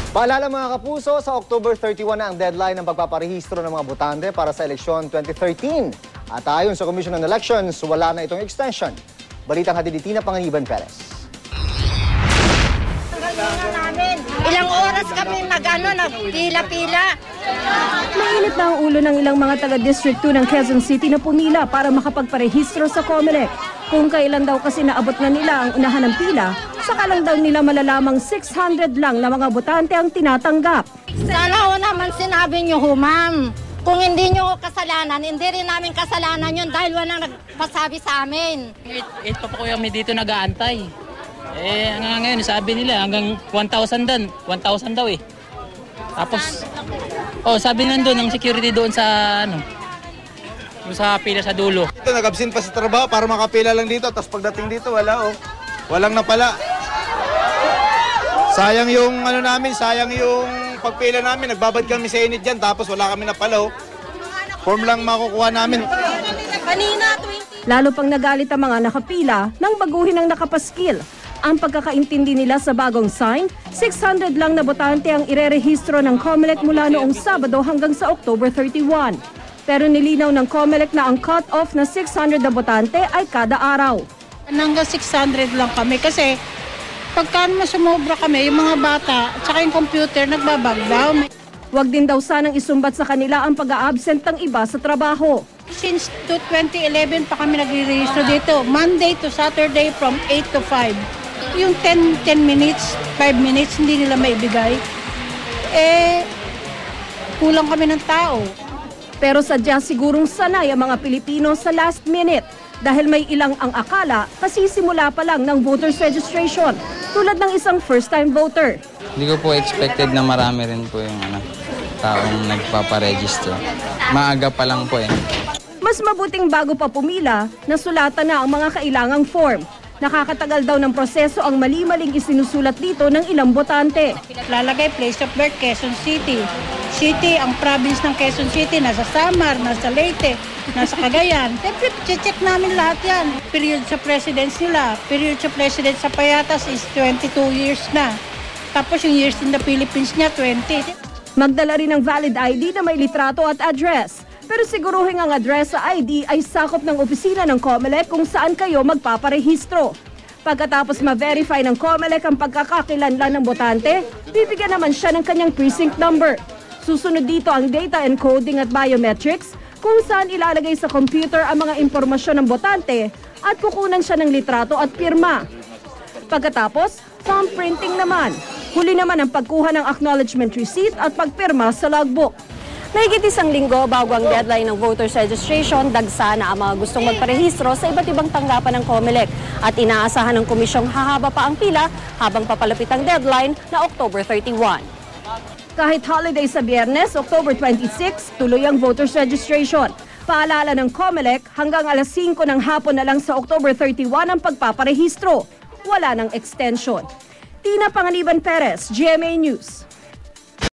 Paalala mga kapuso, sa October 31 na ang deadline ng pagpaparehistro ng mga botante para sa eleksyon 2013. At ayon sa Commission on Elections, wala na itong extension. Balitang hatid ni Tina Panganiban Perez. Ilang oras kami nagpila-pila. Mainit na ang ulo ng ilang mga taga-District 2 ng Quezon City na pumila para makapagparehistro sa COMELEC. Kung kailan daw kasi naabot na nila ang unahan ng pila, saka lang daw nila malalamang 600 lang na mga botante ang tinatanggap. Sana naman sinabi niyo ho, ma'am. Kung hindi niyo kasalanan, hindi rin namin kasalanan yun dahil walang nagpasabi sa amin. Ito pa po kami dito nag-aantay. Hanggang ngayon, sabi nila hanggang 1,000 doon. 1,000 daw eh. Tapos, sabi nandun ng security doon sa sa pila sa dulo. Ito, nag-absent pa sa trabaho para makapila lang dito. Tapos pagdating dito, wala walang napala. Sayang yung sayang yung pagpila namin. Nagbabad kami sa init dyan, tapos wala kami napala. Form lang makukuha namin. Lalo pang nagalit ang mga nakapila nang baguhin ang nakapaskil. Ang pagkakaintindi nila sa bagong sign, 600 lang na botante ang irerehistro ng COMELEC mula noong Sabado hanggang sa October 31. Pero nilinaw ng COMELEC na ang cut-off na 600 na botante ay kada araw. Hanggang 600 lang kami kasi pagka sumobra kami, yung mga bata at saka yung computer nagbabagdaw. Huwag din daw sanang isumbat sa kanila ang pag-a-absent ng iba sa trabaho. Since 2011 pa kami nagre-register dito, Monday to Saturday from 8 to 5. Yung 10 minutes, 5 minutes, hindi nila maibigay. Kulang kami ng tao. Pero sadya sigurong sanay ang mga Pilipino sa last minute dahil may ilang ang akala kasi simula pa lang ng voters registration tulad ng isang first-time voter. Hindi ko po expected na marami rin po yung taong nagpaparegister. Maaga pa lang po eh. Mas mabuting bago pa pumila, nasulatan na ang mga kailangang form. Nakakatagal daw ng proseso ang mali-maling isinusulat dito ng ilang botante. Lalagay place of birth, Quezon City. Ang province ng Quezon City, nasa Samar, nasa Leyte, nasa Cagayan. Siyempre, check namin lahat yan. Period sa presidents nila, period sa president sa Payatas is 22 years na. Tapos yung years in the Philippines niya, 20. Magdala rin ng valid ID na may litrato at address. Pero siguruhin ang address sa ID ay sakop ng opisina ng COMELEC kung saan kayo magpaparehistro. Pagkatapos ma-verify ng COMELEC ang pagkakakilanlan ng botante, bibigyan naman siya ng kanyang precinct number. Susunod dito ang data encoding at biometrics kung saan ilalagay sa computer ang mga impormasyon ng botante at kukunan siya ng litrato at pirma. Pagkatapos, thumbprinting naman. Huli naman ang pagkuha ng acknowledgement receipt at pagpirma sa logbook. Mahigit isang linggo bago ang deadline ng voters registration, dagsa na ang mga gustong magparehistro sa iba't ibang tanggapan ng COMELEC at inaasahan ng komisyong hahaba pa ang pila habang papalapit ang deadline na October 31. Kahit holiday sa Biyernes, October 26, tuloy ang voters registration. Paalala ng COMELEC, hanggang alas 5 ng hapon na lang sa October 31 ang pagpaparehistro. Wala ng extension. Tina Panganiban Perez, GMA News.